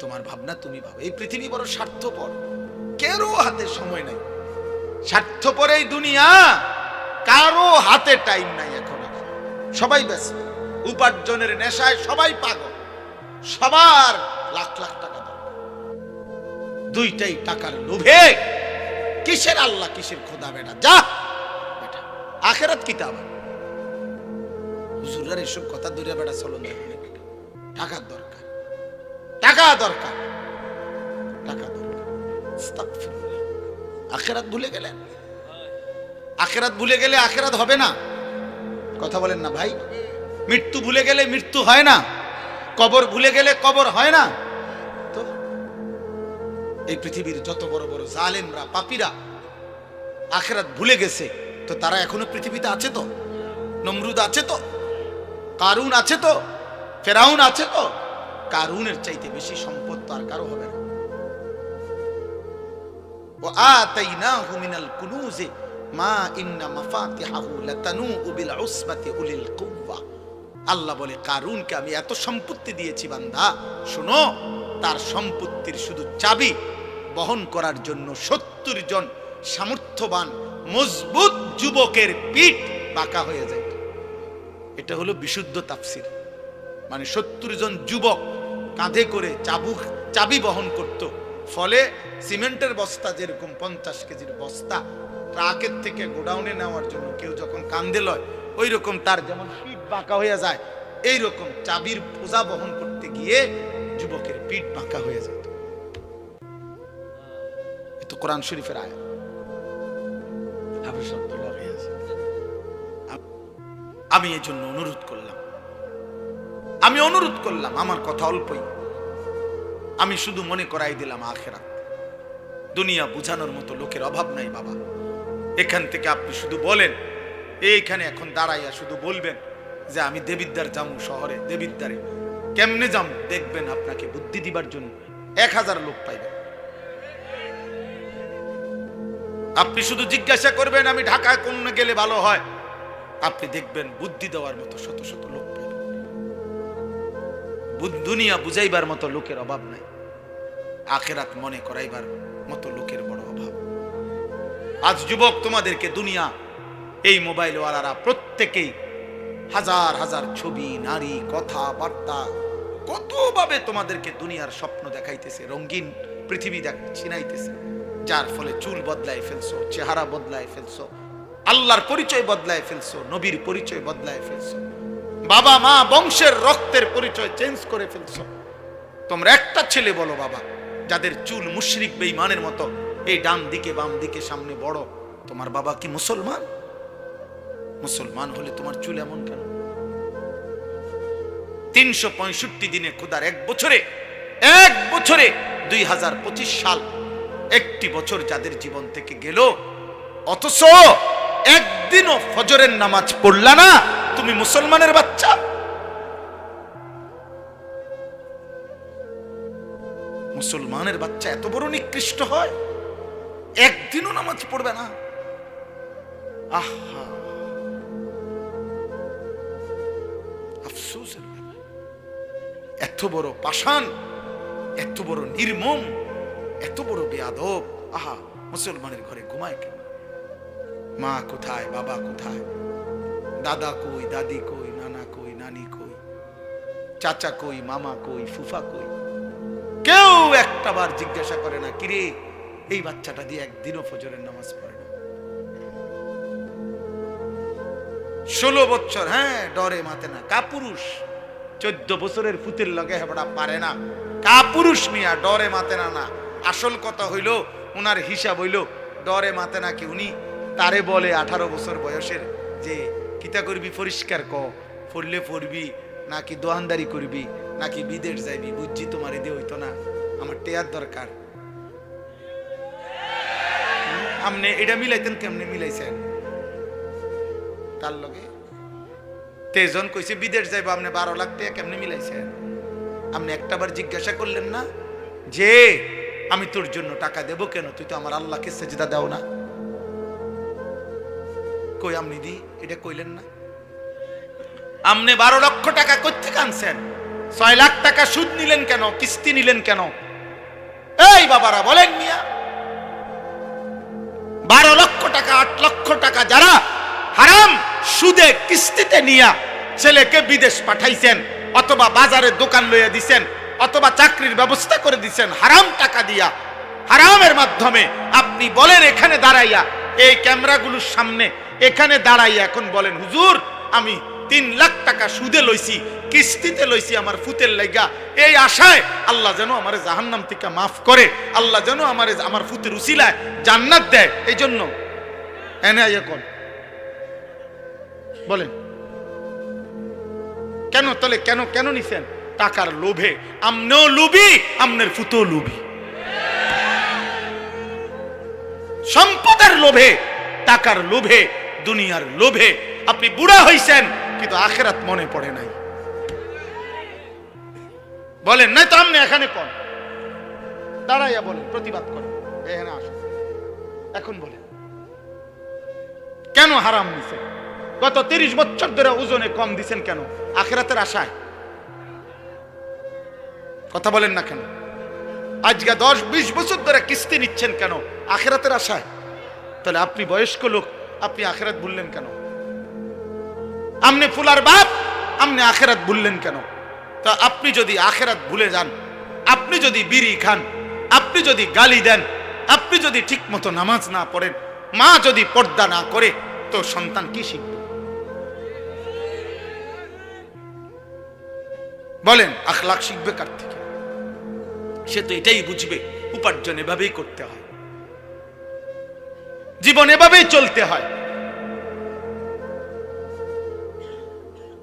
তোমার ভাবনা তুমি ভাবো। এই পৃথিবী বড় স্বার্থপর, কারো হাতে সময় নাই। স্বার্থপর এই দুনিয়া, কারো হাতে টাইম নাই। এখন সবাই ব্যস্ত, উপার্জনের নেশায় সবাই পাগল, সবার লাখ লাখ টাকা দরকার। দুইটাই টাকার লোভে কিসের আল্লাহ কিসের খোদা বেটা, যা বেটা আখেরাত কিতাব। হুজুরের এসব কথা দূরে বেটা চলন, টাকার দরকার, টাকা দরকার, টাকা দরকার। আস্তাগফিরুল্লাহ। আখেরাত ভুলে গেলেন। আখেরাত ভুলে গেলে আখেরাত হবে না। কথা বলেন না ভাই? মৃত্যু ভুলে গেলে মৃত্যু হয় না, কবর ভুলে গেলে কবর হয় না। তো এই পৃথিবীর যত বড় বড় জালেমরা, পাপীরা আখেরাত ভুলে গেছে, তো তারা এখনো পৃথিবীতে আছে তো? নমরুদ আছে তো, কারুন আছে তো, ফেরাউন আছে তো। কারুনের চাইতে বেশি সম্পদ তো আর কারো হবে না। ওয়া আতাইনাহু মিনাল কুনুজি মা ইন্না মাফাতিহাহু লাতানূউ বিল উসবাতি উলিল কুওয়া। আল্লাহ বলে, কারুনকে আমি এত সম্পত্তি দিয়েছি বান্দা, শোনো, তার সম্পত্তির শুধু চাবি বহন করার জন্য 70 জন সামর্থ্যবান মজবুত যুবকের পিঠ বাঁকা হয়ে যায়। এটা হলো বিশুদ্ধ তাফসীর। মানে 70 জন যুবক কাঁধে করে চাবি বহন করত। ফলে সিমেন্টের বস্তা যেরকম 50 কেজির বস্তা ট্রাকের থেকে গোডাউনে নেওয়ার জন্য কেউ যখন কাঁধে লয়, ওই রকম তার যেমন পিঠ বাঁকা হয়ে যায়, এই রকম চাবির বোঝা বহন করতে গিয়ে যুবকের পিঠ বাঁকা হয়ে যেত। এ তো কোরআন শরীফের আয়াত। আমি এই জন্য অনুরোধ করলাম, আমার কথা অল্পই, আমি শুধু মনে করাই দিলাম আখেরাত। দুনিয়া বুঝানোর মতো লোকের অভাব নাই বাবা। এখান থেকে আপনি শুধু বলেন, এইখানে এখন দাঁড়াইয়া শুধু বলবেন যে আমি দেবিদ্বার যাবো শহরে, দেবিদ্বারে কেমনে যাবো, দেখবেন আপনাকে বুদ্ধি দিবার জন্য 1000 লোক পাইবেন। আপনি শুধু জিজ্ঞাসা করবেন আমি ঢাকায় কোন গেলে ভালো হয়, আপনি দেখবেন বুদ্ধি দেওয়ার মতো শত শত লোক পাইবেন। দুনিয়া বুঝাইবার মতো লোকের অভাব নাই, আখেরাত মনে করাইবার মতো লোকের বড় অভাব। আজ যুবক তোমাদেরকে দুনিয়া, এই মোবাইলওয়ালারা প্রত্যেকেই হাজার হাজার ছবি, নারী, কথা বার্তা, কতভাবে তোমাদেরকে দুনিয়ার স্বপ্ন দেখাইতেছে, রঙিন পৃথিবী ছিনাইতেছে, যার ফলে চুল বদলায় ফেলছো, চেহারা বদলায় ফেলছো, আল্লাহর পরিচয় বদলায় ফেলছো, নবীর পরিচয় বদলায় ফেলছো, বাবা মা বংশের রক্তের পরিচয় চেঞ্জ করে ফেলছো। তোমরা একটা ছেলে বলো বাবা, যাদের চুল মুশরিক বেঈমানের মতো, এই ডান দিকে বাম দিকে সামনে বড়, তোমার বাবা কি মুসলমান? মুসলমান হলে তোমার চুল এমন কেন? 365 দিনে খোদার এক বছরে 2025 সাল, একটি বছর যাদের জীবন থেকে গেল, অথচ একদিনও ফজরের নামাজ পড়লা না, তুমি মুসলমানের বাচ্চা? মুসলমানের বাচ্চা এত বড় নিকৃষ্ট হয়, একদিনও নামাজ পড়বে না? আহা, আফসোসের ব্যাপার। এত বড় পাষাণ, এত বড় নির্মম, এত বড় বেয়াদব। আহা, মুসলমানের ঘরে ঘুমায় কেন? মা কোথায়, বাবা কোথায়, দাদা কই, দাদি কই, নানা কই, নানি কই, চাচা কই, মামা কই, ফুফা কই? কেউ একটাবার জিজ্ঞাসা করে না, কিরে এই বাচ্চাটা দিয়ে একদিনও ফজরের নামাজ পড়ে না। 16 বছর, হ্যাঁ, ডরে মাতে না, কাপুরুষ। 14 বছরের পুতের লগে হেবড়া পারে না, কাপুরুষ মিয়া, ডরে মাতে না। না, আসল কথা হইল, উনার হিসাব হইল ডরে মাতে না কি, উনি তারে বলে 18 বছর বয়সের যে কিতা করবি পরিষ্কার ক, পড়লে পড়বি নাকি দোয়ানদারি করবি নাকি বিদেশ যাইবি, বুঝছি তোমার এদি হইতো না, আমার টেয়ার দরকার। আপনি এটা মিলাইতেন, কেমনে মিলাইছেন তার লগে? তেজন কইছে বিদেশ যাইবো, আপনি 12 লাখ টাকা কেমনে মিলাইছেন? আপনি একটাবার জিজ্ঞাসা করলেন না যে আমি তোর জন্য টাকা দেব কেন, তুই তো আমার আল্লাহকে সেজদা দাও না? কই আপনি দি এটা কইলেন না? আপনি 12 লক্ষ টাকা কোত্থেকে আনছেন? 6 লাখ টাকা সুদ নিলেন কেন, কিস্তি নিলেন কেন? এই বাবারা বলেন মিয়া, 12 লক্ষ টাকা 8 লক্ষ টাকা যারা হারাম সুদে কিস্তিতে নিয়া ছেলেকে বিদেশ পাঠাইছেন, অথবা বাজারে দোকান লইয়া দিছেন, অথবা চাকরির ব্যবস্থা করে দিছেন হারাম টাকা দিয়া, হারামের মাধ্যমে, আপনি বলেন এখানে দাঁড়াইয়া, এই ক্যামেরাগুলোর সামনে এখানে দাঁড়াইয়া এখন বলেন, হুজুর আমি 3 লাখ টাকা সুদে লইছি, কিস্তিতে লইছি আমার ফুতের লাইগা, এই আশায় আল্লাহ যেন আমার জাহান্নাম থেকে মাফ করে, আল্লাহ যেন আমার ফুতের উসিলায় জান্নাত দেয়, এই জন্য এনে এখন বলেন কেন? তাহলে কেন কেন নিছেন? টাকার লোভে। আমনেও লুবি, আমনের ফুতেও লুবি। সম্পদের লোভে, টাকার লোভে, দুনিয়ার লোভে আপনি বুড়া হইছেন, কিন্তু আখিরাত মনে পড়ে নাই। বলেন নাই তো? আপনি এখানে কোন দাঁড়াইয়া বলেন, প্রতিবাদ করেন, এখানে আসুন, এখন বলেন কেন হারাম নিছেন? গত 30 বছর ধরে ওজনে কম দিছেন কেন? আখিরাতের আশায়। কথা বলেন না কেন? আজকে 10-20 বছর ধরে কিস্তি নিচ্ছেন কেন? আখিরাতের আশায়। তাহলে আপনি বয়স্ক লোক, আপনি আখিরাত ভুললেন কেন? আপনি ফুলার বাপ, আপনি আখিরাত ভুললেন কেন? তা আপনি যদি আখিরাত ভুলে যান, আপনি যদি বিড়ি খান, আপনি যদি গালি দেন, আপনি যদি ঠিক মতো নামাজ না পড়েন, মা যদি পর্দা না করে, তো সন্তান কি শিখবে? বলেন আখলাক শিখবে কার থেকে? সে তো এটাই বুঝবে উপার্জন এভাবেই করতে হয়, জীবন এভাবেই চলতে হয়।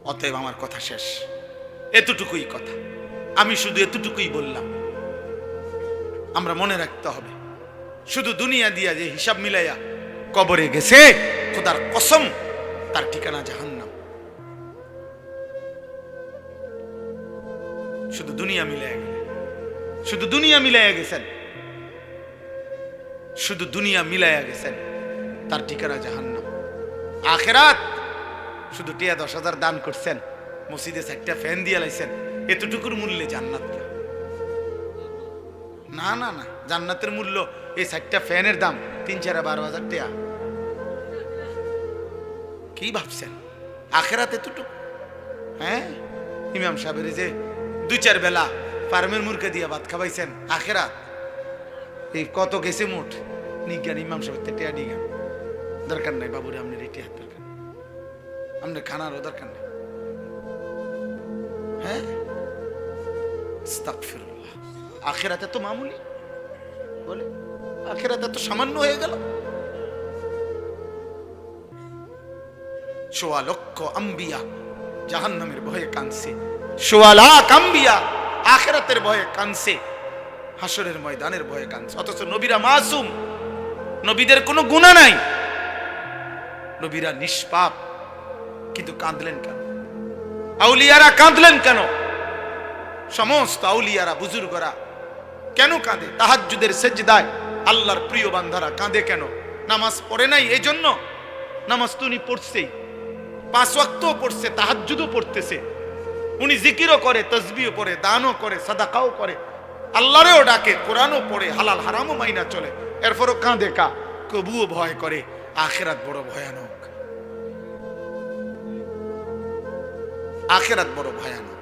অতএব আমার কথা শেষ, এতটুকুই কথা, আমি শুধু এতটুকুই বললাম। আমরা মনে রাখতে হবে, শুধু দুনিয়া দিয়া যে হিসাব মিলাইয়া কবরে গেছে, খোদার কসম তার ঠিকানা জাহান্নাম। শুধু দুনিয়া মিলাইয়া গেলে, শুধু দুনিয়া মিলাইয়া গেছেন, শুধু দুনিয়া মিলাইয়া গেছেন, তার ঠিকানা জাহান্নাম। আখিরাত শুধু 10,000 দান করছেন, মসজিদে 4টা ফ্যান দিয়ে লাইছেন, এতটুকুর মূল্যে জান্নাত না? না না, জান্নাতের মূল্য এই 4টা ফ্যানের দাম 3-4-12,000 টাকা। কি ভাবছেন আখিরাত এতটুকু? হ্যাঁ, ইমাম সাহেবের যে 2-4 বেলা ফার্মের মুরগি দিয়ে ভাত খাওয়াইছেন, আখিরাত এই কত গেছে মোট নিজ্ঞান ইমাম সাহেব টেয়া নিজ্ঞান দরকার নাই। বাবুরে আপনি রেটে হাত দরকার, আপনার খানারও দরকার নেই। হ্যাঁ, আস্তাগফিরুল্লাহ। আখিরাতে তো মামুলি, বলে আখিরাতে তো সামান্য হয়ে গেল। 1.25 লক্ষ আম্বিয়া জাহান্নামের ভয়ে কাঁদছে, 1.25 লাখ আম্বিয়া আখিরাতের ভয়ে কাঁদছে, হাসরের ময়দানের ভয়ে কাঁদছে। অথচ নবীরা মাসুম, নবীদের কোনো গুনাহ নাই, নবীরা নিষ্পাপ, কিন্তু কাঁদলেন কেন? আউলিয়ারা কাঁদলেন কেন? সমস্ত আউলিয়ারা বুজুর্গরা কেন কাঁদে? তাহাজ্জুদের সেজদায় আল্লাহর প্রিয় বান্দারা কাঁদে কেন? নামাজ পড়ে নাই এই জন্য? নামাজ তো উনি পড়ছেই, 5 ওয়াক্তও পড়ছে, তাহাজ্জুদও পড়তেছে, উনি জিকিরও করে, তাসবিহও পড়ে, দানও করে, সাদাকাও করে, আল্লাহরেও ডাকে, কোরআনও পড়ে, হালাল হারামও মাইনা চলে, এরপরও কাঁদে কা? কবুও ভয় করে। আখিরাত বড় ভয়ানক, আখিরাত বড় ভয়ানক।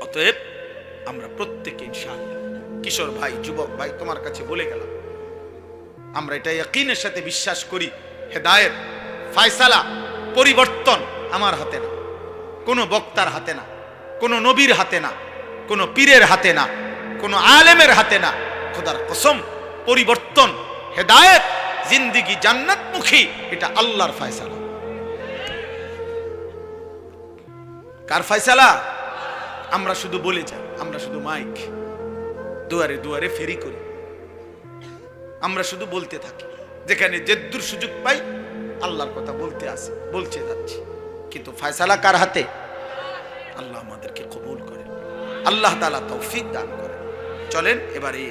অতএব আমরা প্রত্যেকে ইনশাআল্লাহ, কিশোর ভাই, যুবক ভাই, তোমার কাছে বলে গেলাম, আমরা এটা ইয়াকিনের সাথে বিশ্বাস করি, হেদায়েত, ফয়সালা, পরিবর্তন আমার হাতে না, কোনো বক্তার হাতে না, কোনো নবীর হাতে না, কোনো পীরের হাতে না, কোনো আলেমের হাতে না। খোদার কসম, পরিবর্তন, হেদায়েত, জিন্দেগি জান্নাতমুখী, এটা আল্লাহর ফয়সালা। কার ফয়সালা? আমরা শুধু বলে যাই, আমরা শুধু মাইক দুয়ারে দুয়ারে ফেরি করি, আমরা শুধু বলতে থাকি, যেখানে যেদুর সুযোগ পাই আল্লাহর কথা বলতে আসি, বলতে যাচ্ছি, কিন্তু ফয়সালা কার হাতে? আল্লাহ আমাদেরকে কবুল করেন, আল্লাহ তাআলা তৌফিক দান করেন। চলেন এবার এই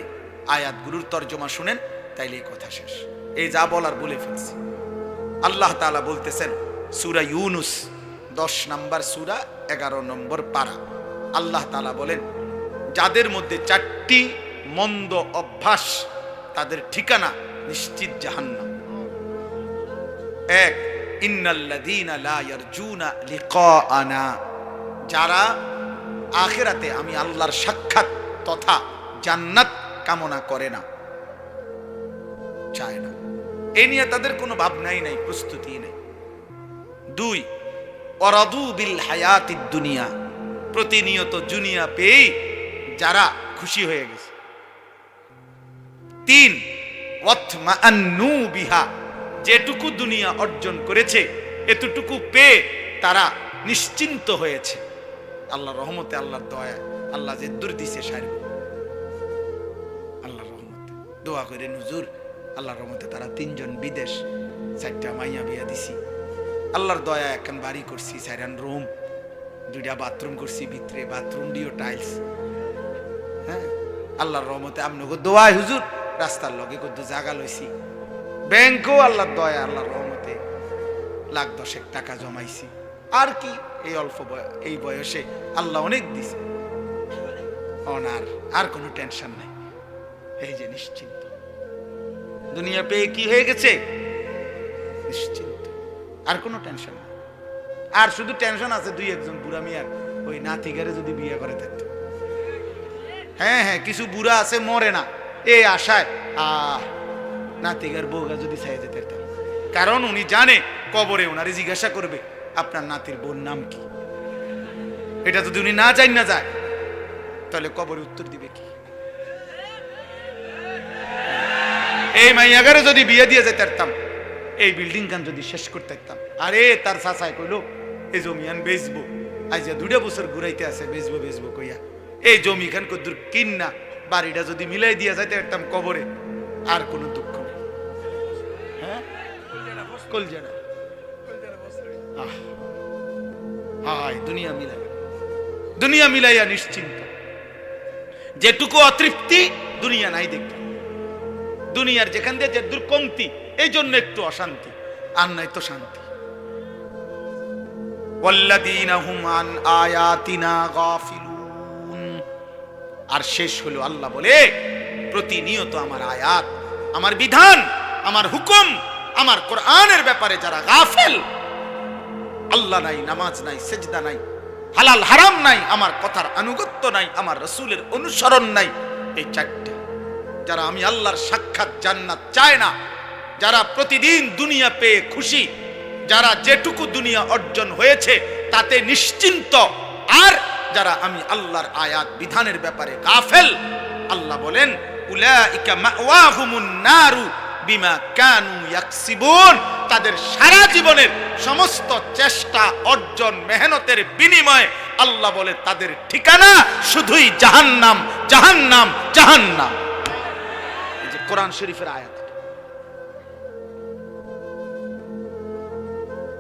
আয়াতগুলোর তরজমা শুনেন, তাইলে এই কথা শেষ। এই যা বলার বলে ফেলছি। আল্লাহ তাআলা বলতেছেন সূরা ইউনূস 10 নম্বর সূরা 11 নম্বর পারা, আল্লাহ তাআলা বলেন, যাদের মধ্যে 4টি মন্দ অভ্যাস, তাদের ঠিকানা নিশ্চিত জাহান্নাম। 1, ইন্নাল্লাযীনা লা ইয়ারজুনা লিকাআনা, যারা আখিরাতে আমি আল্লাহর সাক্ষাৎ তথা জান্নাত কামনা করে না, চায় না, এ নিয়ে তাদের কোনো ভাবনাই নাই, প্রস্তুতি নেই। 2, ওয়ারাদু বিল হায়াতিদ দুনিয়া, প্রতিনিয়ত দুনিয়া পেয়ে যারা খুশি হয়ে গেছে। 3, ওয়াতমাআন্নু বিহা, যেটুকু দুনিয়া অর্জন করেছে এতটুকু পেয়ে তারা নিশ্চিন্ত হয়েছে। আল্লাহর রহমতে, আল্লাহর দয়া, আল্লাহ যে দূর দিছে সারবে, আল্লাহর রহমতে দোয়া করে হুজুর, আল্লাহর রহমতে তারা 3 জন বিদেশ, 4টা মাইয়া বিয়া দিছি, আল্লাহর দয়া এখন বাড়ি করছি, 4 রুম, 2টা বাথরুম করছি, ভিতরে বাথরুম দিও টাইলস। হ্যাঁ, আল্লাহর রহমতে আপনাকে দোয়ায় হুজুর রাস্তার লগে কত জায়গা লইছি, ব্যাংকও আল্লাহর দয়া, আল্লাহর রহমতে লাখ 10 টাকা জমাইছি। আর কি, এই অল্প এই বয়সে আল্লাহ অনেক দিছে, আর কোনো টেনশন নাই। এই যে নিশ্চিন্ত, দুনিয়া পেয়ে কি হয়ে গেছে, নিশ্চিন্ত, আর কোনো টেনশন নাই। আর শুধু টেনশন আছে 2-1 বুড়া মিয়ার, ওই নাতিগারে যদি বিয়ে করে থাকতো। হ্যাঁ হ্যাঁ, কিছু বুড়া আছে মরে না এই আশায়, নাতিগার বউগা যদি চাই যেতে, কারণ উনি জানে কবরে ওনারে জিজ্ঞাসা করবে আপনার নাতির বোন নাম কি। এটা যদি উনি না জান না যায়, তাহলে কবরে উত্তর দিবে কি? এই মাইয়াগারে যদি বিয়ে দিয়ে যেতে পারতাম, এই বিল্ডিং খান যদি শেষ করতে পারতাম, আরে তার চাচাই কইলো এই জমিয়ান বেচবো, আজ 2 বছর ঘুরাইতে আছে, বেচবো বেচবো কইয়া এই জমি খান কদ্দুর কিন্না বাড়িটা যদি মিলাই দিয়া যাইতে পারতাম কবরে, আর কোনো দুঃখ নেই। হ্যাঁ, কলজানা দুনিয়া মিলাইয়া নিশ্চিন্ত। যেটুকু অতৃপ্তি দুনিয়া নাই দেখতে, দুনিয়ার যেখান দিয়ে যে দুর্কমতি, এই জন্য একটু অশান্তি, আর নাই তো শান্তি। ওয়াল্লাযীনা হুম আন আয়াতিনা গাফিলুন, আর শেষ হলো আল্লাহ বলে, প্রতিনিয়ত আমার আয়াত, আমার বিধান, আমার হুকুম, আমার কোরআনের ব্যাপারে যারা গাফেল, আল্লাহ নাই, নামাজ নাই, সেজদা নাই, হালাল হারাম নাই, আমার কথার আনুগত্য নাই, আমার রাসূলের অনুসরণ নাই, এই 4টা, যারা আমি আল্লাহর সাক্ষাৎ জান্নাত চায় না, যারা প্রতিদিন দুনিয়া পেয়ে খুশি, যারা যেটুকু দুনিয়া অর্জন হয়েছে তাতে নিশ্চিন্ত, আর যারা আমি আল্লাহর আয়াত বিধানের ব্যাপারে গাফেল, আল্লাহ বলেন উলাইকা মাওয়াহুমুন নারু বিমা কানু ইয়াকসিবুন, তাদের সারা জীবনের সমস্ত চেষ্টা অর্জন মেহনতের বিনিময়ে আল্লাহ বলে তাদের ঠিকানা শুধুই জাহান্নাম, জাহান্নাম, জাহান্নাম। এই যে কোরআন শরীফের আয়াত,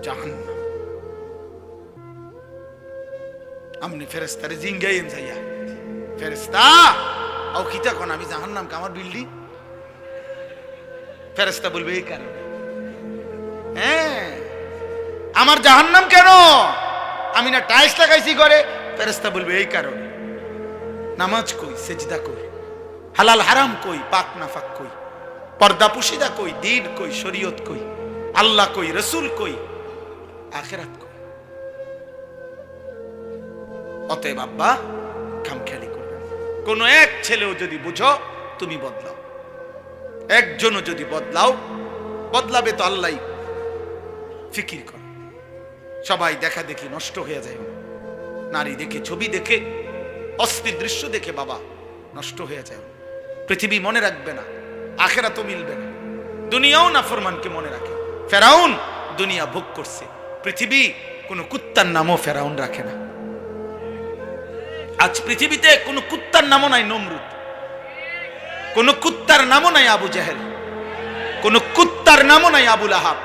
জাহান্নাম। আমনি ফেরেশতারে জিঙ্গাইন যাইয়া, ফেরেশতা আও কিতা কোন আমি জাহান্নাম কা আমার বিল্ডিং? ফেরেশতা বলবে এই কারণে। হ্যাঁ, আমার জাহান্নাম কেন? আমি না টাইলস লাগাইছি ঘরে। ফেরেশতা বলবে এই কারণে। নামাজ কই, সেজদা কই, হালাল হারাম কই, পাক নাফাক কই, পর্দা পুশিদা কই, দ্বীন কই, শরীয়ত কই, আল্লাহ কই, রাসূল কই, আখিরাত কই। অতএব আব্বা খামখেয়ালি করবে। কোন এক ছেলেও যদি বুঝো তুমি বদলাও, একজনও যদি বদলাও, বদলাবে তো আল্লাহ। ফিকির কর, সবাই দেখা দেখি নষ্ট হয়ে যায়, নারী দেখে, ছবি দেখে, অস্থির দৃশ্য দেখে বাবা নষ্ট হয়ে যায়। পৃথিবী মনে রাখবে না, আখিরাতও মিলবে না, দুনিয়াও নাফরমানকে মনে রাখে। ফেরাউন দুনিয়া ভোগ করছে, পৃথিবী কোন কুত্তার নামও ফেরাউন রাখে না। আজ পৃথিবীতে কোন কুত্তার নামও নাই নমরুদ, কোন কুত্তার নামও নাই আবু জাহেল, কোন কুত্তার নামও নাই আবু লাহাব।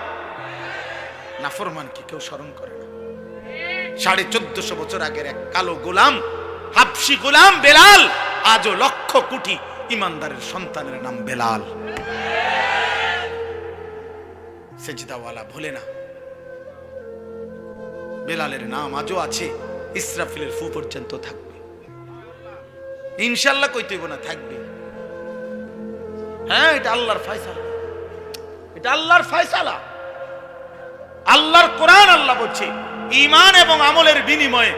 নাফরমানকে কেউ স্মরণ করে না। 1450 বছর আগের এক কালো গোলাম, হাবশি গোলাম বেলাল, আজও লক্ষ কোটি ইমানদারের সন্তানের নাম বেলাল। সেজদাওয়ালা ভোলে না, বেলালের নাম আজও আছে, ইসরাফিলের ফু পর্যন্ত থাকবে। ইনশাল্লাহ কইতে হইব না, থাকবে। হ্যাঁ, এটা আল্লাহর ফয়সালা, এটা আল্লাহর ফয়সালা, আল্লাহর কোরআন। আল্লাহ বলছে ঈমান এবং আমলের বিনিময়ে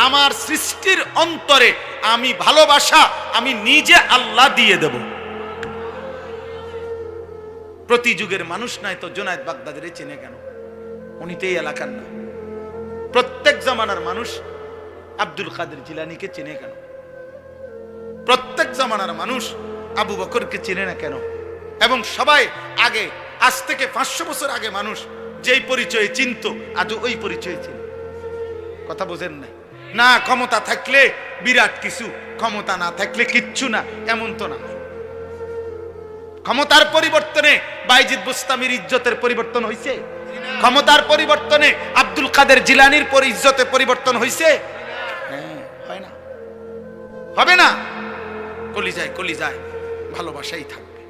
আমার সৃষ্টির অন্তরে আমি ভালোবাসা আমি নিজে আল্লাহ দিয়ে দেব। প্রতি যুগের মানুষ নাই তো জুনায়েদ বাগদাদের চেনে কেন? উনি তো এই এলাকার না। প্রত্যেক জামানার মানুষ আব্দুল কাদের জিলানীকে চেনে কেন? প্রত্যেক জামানার মানুষ আবু বকরকে চেনে না কেন? এবং সবাই আগে, আজ থেকে 500 বছর আগে মানুষ যেই পরিচয়ে চিনত, আজ ওই পরিচয়ে চিনে। কথা বোঝেন না? না ক্ষমতা থাকলে বিরাট কিছু, ক্ষমতা না থাকলে কিচ্ছু না, এমন তো না। ক্ষমতার পরিবর্তনে বাইজিদ বুস্তামির ইজ্জতের পরিবর্তন হয়েছে? ক্ষমতার পরিবর্তনে আব্দুল কাদের জিলানীর ইজ্জতের পরিবর্তন হয়েছে? হ্যাঁ, হয় না, হবে না। কলিজায় কলিজায় ভালোবাসাই থাকবে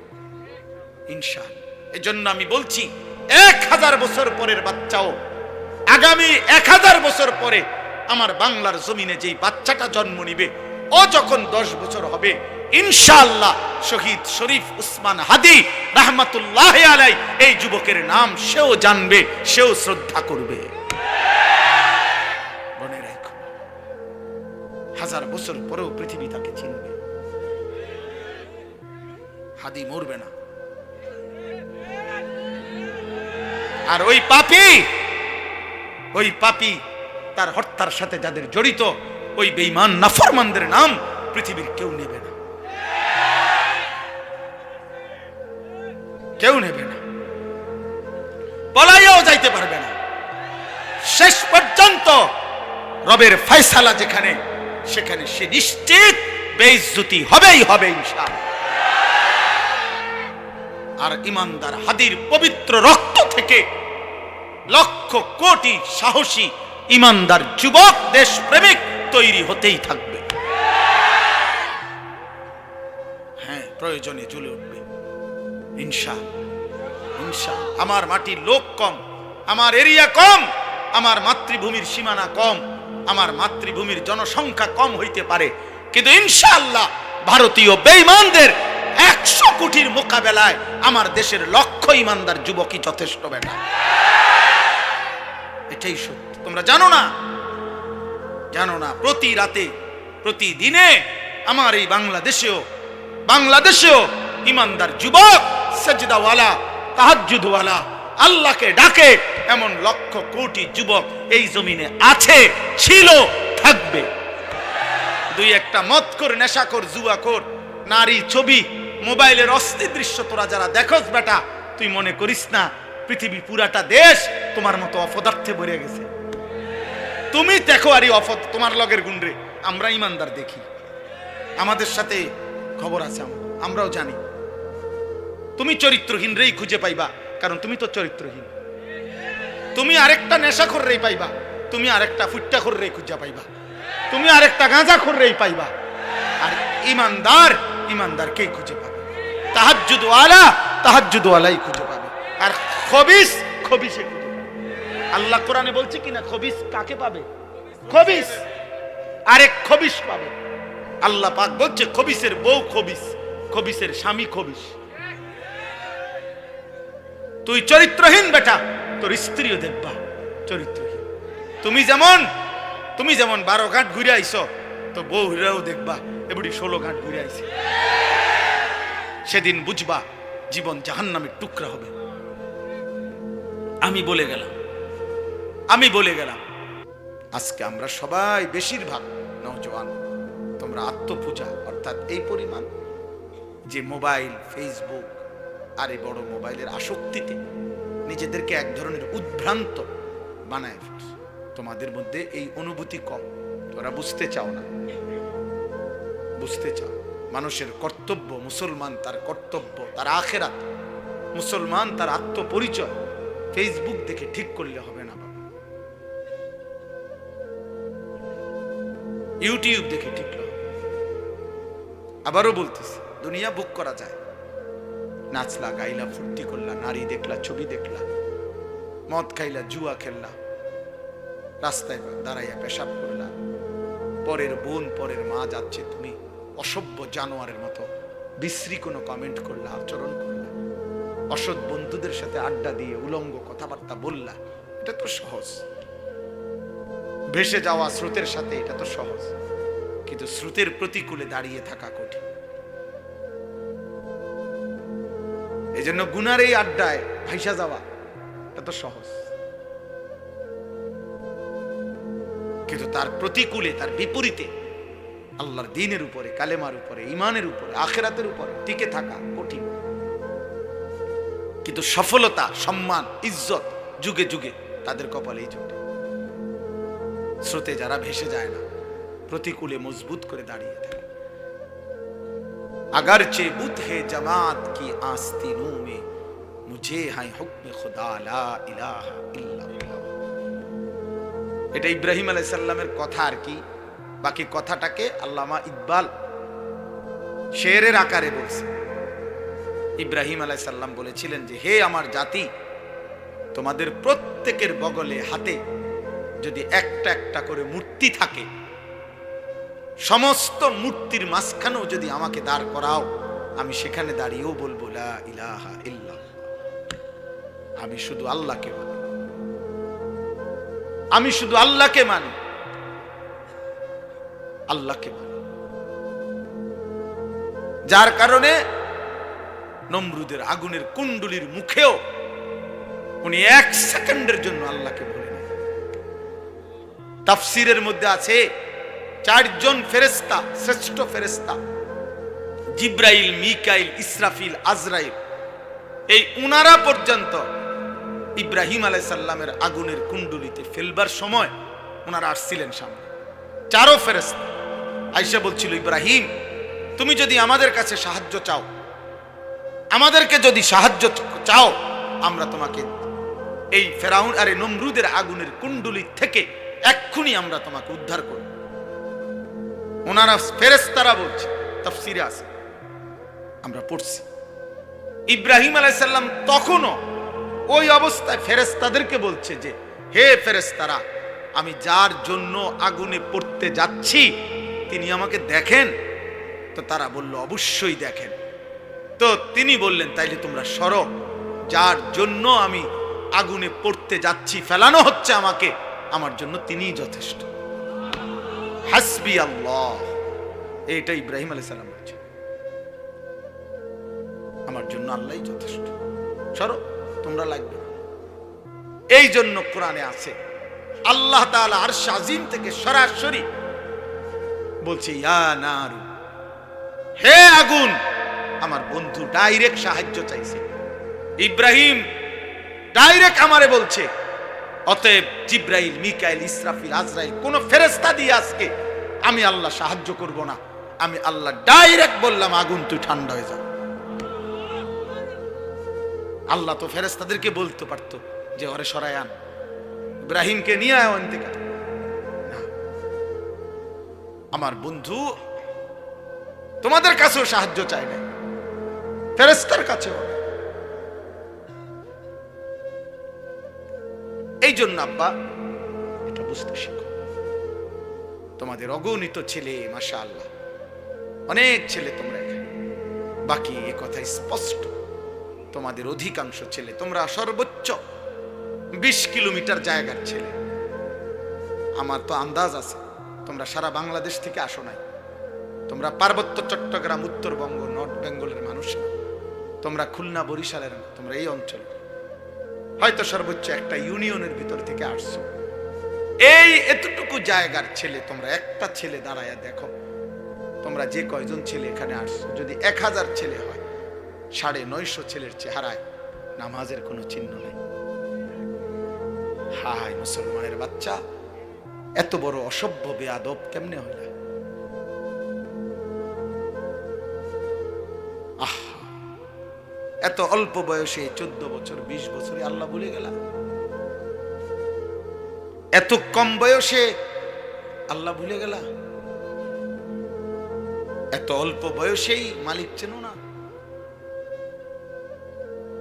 ইনশাআল্লাহ। এজন্য আমি বলছি 1000 বছর পরের বাচ্চাও, আগামী 1000 বছর পরে আমার বাংলার জমিনে যেই বাচ্চাটা জন্ম নিবে, ও যখন 10 বছর হবে ইনশাআল্লাহ শহীদ শরীফ উসমান হাদি রাহমাতুল্লাহ আলাই এই যুবকের নাম সেও জানবে, সেও শ্রদ্ধা করবে। মনে রাখো, 1000 বছর পরেও পৃথিবী তাকে চিনবে। হাদি মরবে না। আর ওই পাপী তার হত্যার সাথে যাদের জড়িত, ওই বেঈমান নাফরমানদের নাম পৃথিবীর কেউ নেবে না, কেউ নেবে না, পলাইয়াও যাইতে পারবে না। শেষ পর্যন্ত রবের ফয়সালা যেখানে, সেখানে সে নিশ্চিত বেইজ্জতি হবেই হবে ইনশাআল্লাহ। আর ইমানদার হাদির পবিত্র রক্ত থেকে লক্ষ কোটি সাহসী ইমানদার যুবক দেশপ্রেমিক তৈরি হতেই থাকবে। হ্যাঁ, প্রয়োজনে জ্বলে উঠবে ইনশাআল্লাহ। আমার মাটির লোক কম, আমার এরিয়া কম, আমার মাতৃভূমির সীমানা কম, আমার মাতৃভূমির জনসংখ্যা কম হইতে পারে, কিন্তু ইনশাআল্লাহ ভারতীয় বেঈমানদের 100 কোটির মোকাবেলায় আমার দেশের লক্ষ ইমানদার যুবকই যথেষ্ট। বেটা, এটাই সত্য। তোমরা জানো না, জানো না, প্রতি রাতে প্রতিদিনে আমার এই বাংলাদেশেও ইমানদার যুবক সাজদাওয়ালা, তাহাজ্জুদওয়ালা, আল্লাহকে ডাকে এমন লক্ষ কোটি যুবক এই জমিনে আছে, ছিল, থাকবে। দুই একটা মদখোর, নেশাখোর, জুয়াখোর, নারী ছবি, মোবাইলের অস্থির দৃশ্য তোরা যারা দেখোস বেটা, তুই মনে করিস না পৃথিবী পুরাটা দেশ তোমার মতো অপদার্থে ভরে গেছে। তুমি দেখো আরে তোমার লগের গুণরে, আমরা ইমানদার দেখি, আমাদের সাথে খবর আছে, আমরাও জানি। তুমি চরিত্রহীন রেই খুঁজে পাইবা, কারণ তুমি তো চরিত্রহীন। তুমি আরেকটা নেশাখোর রেই পাইবা, তুমি আরেকটা ফুট্টাখোর রেই খুঁজে পাইবা, তুমি আরেকটা গাঁজাখোর রেই পাইবা। আর ইমানদারকেই খুঁজে পাবে, তাহাজ্জুদওয়ালাই খুঁজে পাবে। আর খবিসে খুঁজে পাবে। আল্লাহ কোরআনে বলছে কিনা, খবিস কাকে পাবে? খবিস আরেক খবিস পাবে। আল্লাহ পাক বলছে খবিসের বউ খবিস, খবিসের স্বামী খবিস। তুই চরিত্রহীন বেটা, তোর স্ত্রীও দেখবা চরিত্রহীন। তুমি যেমন 12 ঘাট ঘুরে আইছো, তো বউ হীরাও দেখবা এবারে 16 ঘাট ঘুরে আইছে। সেদিন বুঝবা জীবন জাহান্নামের টুকরা হবে। আমি বলে গেলাম আজকে আমরা সবাই, বেশিরভাগ নওজোয়ান, তোমরা আত্মপূজা অর্থাৎ এই পরিমাণ যে মোবাইল, ফেসবুক আর এই বড় মোবাইলের আসক্তিতে নিজেদেরকে এক ধরনের উদ্ভ্রান্ত বানায় ফেলছো। তোমাদের মধ্যে এই অনুভূতি কম, তোরা বুঝতে চাও না, বুঝতে চাও। মানুষের কর্তব্য, মুসলমান তার কর্তব্য, তার আখেরাত, মুসলমান তার আত্মপরিচয় ফেসবুক দেখে ঠিক করলে হবে না, ইউটিউব দেখে ঠিক হবে। আবারও বলতেছি, দুনিয়া বুক করা যায়। নাচলা, গাইলা, ফুর্তি করলা, নারী দেখলা, ছবি দেখলা, মদ খাইলা, জুয়া খেললা, রাস্তায় দাঁড়াইয়া পেশাব করলা, পরের বোন, পরের মা যাচ্ছে, তুমি অসভ্য জানোয়ারের মতো বিশ্রী কোনো কমেন্ট করলা, আচরণ করলা, অসৎ বন্ধুদের সাথে আড্ডা দিয়ে উলঙ্গ কথাবার্তা বললা, এটা তো সহজ। ভেসে যাওয়া স্রোতের সাথে এটা তো সহজ, কিন্তু স্রোতের প্রতিকূলে দাঁড়িয়ে থাকা কঠিন। এই জন্য গুনার এই আড্ডায় ভাইসা যাওয়া এটা তো সহজ, কিন্তু তার প্রতিকূলে, তার বিপরীতে আল্লাহর দ্বীনের উপরে, কালেমার উপরে, ঈমানের উপরে, আখিরাতের উপরে টিকে থাকা কঠিন। কিন্তু সফলতা, সম্মান, ইজ্জত যুগে যুগে তাদের কপালেই জোটে। স্রোতে যারা ভেসে যায় না, প্রতিকূলে মজবুত করে দাঁড়িয়ে থাকে। अगरचे बुत है जमात की आस्तीनों में मुझे है हुक्म खुदा ला इलाहा इल्लल्लाह। এটা ইব্রাহিম আলাইহিস সালামের কথা আর কি। বাকি কথাটাকে আল্লামা ইকবাল শেরের আকারে বলছে। ইব্রাহিম আলাইহিস সালাম বলেছিলেন যে, হে আমার জাতি, তোমাদের প্রত্যেকের বগলে, হাতে যদি একটা একটা করে মূর্তি থাকে, সমস্ত মূর্তির মাঝখানেও যদি আমাকে দাঁড় করাও, আমি সেখানে দাঁড়িয়েও বলবো লা ইলাহা ইল্লাল্লাহ। আমি শুধু আল্লাহকে মানি, আমি শুধু আল্লাহকে মানি, আল্লাহকে মানি। যার কারণে নমরুদের আগুনের কুণ্ডুলির মুখেও উনি 1 সেকেন্ডের জন্য আল্লাহকে বলেন। তাফসীরের মধ্যে আছে 4 জন ফেরেশতা, শ্রেষ্ঠ ফেরেশতা জিব্রাইল, মিকাইল, ইসরাফিল, আজরাইল, এই উনারা পর্যন্ত ইব্রাহিম আলাইহিস সালামের আগুনের কুণ্ডুলিতে ফেলবার সময় উনারা আসছিলেন সামনে। 4 ফেরেশতা আয়েশা বলছিল, ইব্রাহিম তুমি যদি আমাদের কাছে সাহায্য চাও, আমাদেরকে যদি সাহায্য চাও, আমরা তোমাকে এই ফেরাউন আর নমরুদের আগুনের কুণ্ডুলি থেকে এক্ষুনি আমরা তোমাকে উদ্ধার করব। ওনারা ফেরেশতারা বলছে, তাফসীরে আছে, আমরা পড়ছি। ইব্রাহিম আলাইহিস সালাম তখনও ওই অবস্থায় ফেরেশতাদেরকে বলছে যে, হে ফেরেশতারা, আমি যার জন্য আগুনে পড়তে যাচ্ছি তিনি আমাকে দেখেন? তো তারা বলল, অবশ্যই দেখেন। তো তিনি বললেন, তাইলে তোমরা সরো, যার জন্য আমি আগুনে পড়তে যাচ্ছি, ফেলানো হচ্ছে আমাকে, আমার জন্য তিনিই যথেষ্ট। হাসবি আল্লাহ, এইটা ইব্রাহিম আলাইহিস সালাম বলছে, আমার জন্য আল্লাহই যথেষ্ট, সরো, তোমরা লাগবে। এই জন্য কোরআনে আছে, আল্লাহ তাআলা আরশ আজিম থেকে সরাসরি বলছে, ইয়া নারু, হে আগুন। আমার বন্ধু ডাইরেক্ট সাহায্য চাইছে, ইব্রাহিম ডাইরেক্ট আমারে বলছে। অতএব জিব্রাইল, মিকাইল, ইসরাফিল, আজরাইল কোন ফেরেশতা দিয়ে আজকে আমি আল্লাহ সাহায্য করব না। আমি আল্লাহ ডাইরেক্ট বললাম, আগুন তুই ঠান্ডা হয়ে যা। আল্লাহ তো ফেরেশতাদেরকে বলতে পারতো যে ওরে সরায় আন, ইব্রাহিমকে নিয়ে আয় ওখান থেকে। আমার বন্ধু তোমাদের কাছেও সাহায্য চায় না, ফেরেশতার কাছেও। এই জন্য আব্বা এটা বুঝতে শিখো। তোমাদের অগণিত ছেলে, মাশাআল্লাহ অনেক ছেলে তোমরা এখানে, বাকি এ কথা স্পষ্ট, তোমাদের অধিকাংশ ছেলে, তোমরা সর্বোচ্চ 20 কিলোমিটার জায়গার ছেলে। আমার তো আন্দাজ আছে তোমরা সারা বাংলাদেশ থেকে আসো নাই, তোমরা পার্বত্য চট্টগ্রাম, উত্তরবঙ্গ, নর্থ বেঙ্গলের মানুষ না, তোমরা খুলনা, বরিশালের না, তোমরা এই অঞ্চল, হয়তো সর্বোচ্চ একটা ইউনিয়নের ভিতর থেকে আসছো। এই এতটুকু জায়গার ছেলে, তোমরা একটা ছেলে দাঁড়ায়া দেখো, তোমরা যে কয়জন ছেলে এখানে আসছো, যদি 1000 ছেলে হয়, 950 ছেলের চেহারায় নামাজের কোনো চিহ্ন নেই। হায় মুসলমানের বাচ্চা, এত বড় অসভ্য বেয়াদব কেমনে হইল? এত অল্প বয়সে 14 বছর 20 বছরে আল্লাহ বলে গেলা, এত কম বয়সে আল্লাহ ভুলে গেলা, এত অল্প বয়সেই মালিক চেনো না,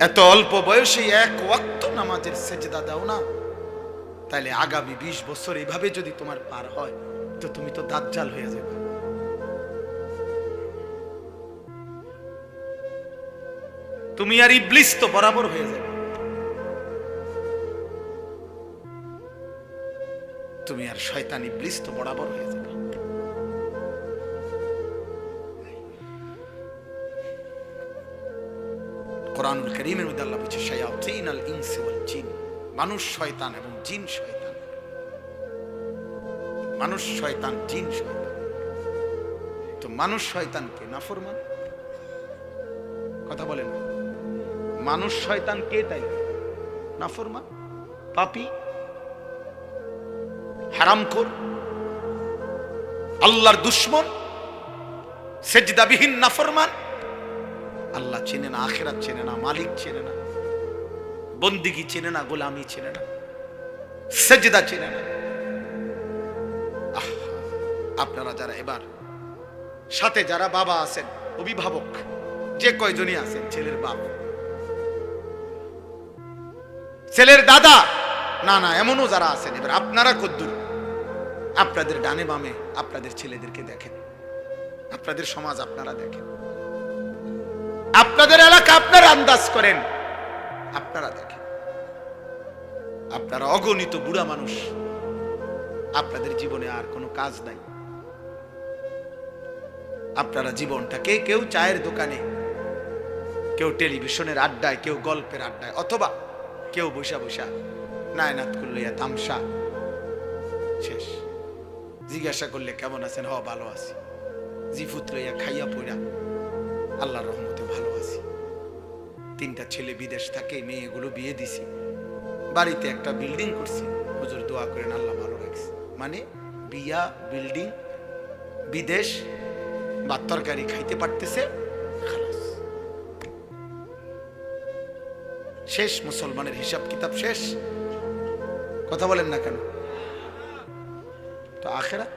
এত অল্প বয়সে 1 ওয়াক্ত নামাজের সেজদা দাও না। তাহলে আগামী 20 বছর এইভাবে যদি তোমার পার হয়, তো তুমি তো দাজ্জাল হয়ে যাবে। তুমি আর ইবলিস তো বরাবর হয়ে যাবে, তুমি আর শয়তান ইবলিস তো বরাবর হয়ে যাবে। কোরআনুল কারীমের মধ্যে আল্লাহ বলছে শায়াতিনাল ইনসি ওয়াল জিন, মানুষ শয়তান এবং জিন শয়তান, মানুষ শয়তান জিন শয়তান। তো মানুষ শয়তানকে নাফরমান, কথা বলেন, মানুষ শয়তান কে? তাই নাফরমান, পাপী, হারামখোর, আল্লাহর দুশমন, সেজদাবিহীন নাফরমান। আল্লাহ চেনে না, আখিরাত চেনে না, মালিক চেনে না, বন্দিগি চেনে না, গোলামি চেনে না, সেজদা চেনে না। আপনারা যারা এবার সাথে যারা বাবা আছেন, অভিভাবক যে কয়জনই আছেন, ছেলের বাপ, ছেলের দাদা, না না এমনও যারা আছেন, এবার আপনারা কদ্দুর আপনাদের ডানে বামে আপনাদের ছেলেদেরকে দেখেন, আপনাদের সমাজ আপনারা দেখেন, আপনাদের এলাকা আপনারা আন্দাজ করেন, আপনারা দেখেন। আপনারা অগণিত বুড়া মানুষ, আপনাদের জীবনে আর কোনো কাজ নাই। আপনারা জীবনটাকে কেউ চায়ের দোকানে, কেউ টেলিভিশনের আড্ডায়, কেউ গল্পের আড্ডায়, অথবা কেউ বসা বসা নায়নাত করলে তামসা শেষ। জিজ্ঞাসা করলে কেমন আছেন? হ ভালো আছি। জিফুত লইয়া খাইয়া পড়া আল্লাহর রহমতে ভালো আছি। 3টা ছেলে বিদেশ থাকে, মেয়েগুলো বিয়ে দিছি, বাড়িতে একটা বিল্ডিং করছি, হুজুর দোয়া করেন আল্লাহ ভালো রাখছে। মানে বিয়া, বিল্ডিং, বিদেশ, বা তরকারি খাইতে পারতেছে, খালাস শেষ। মুসলমানের হিসাব কিতাব শেষ। কথা বলেন না কেন? তো আখিরাত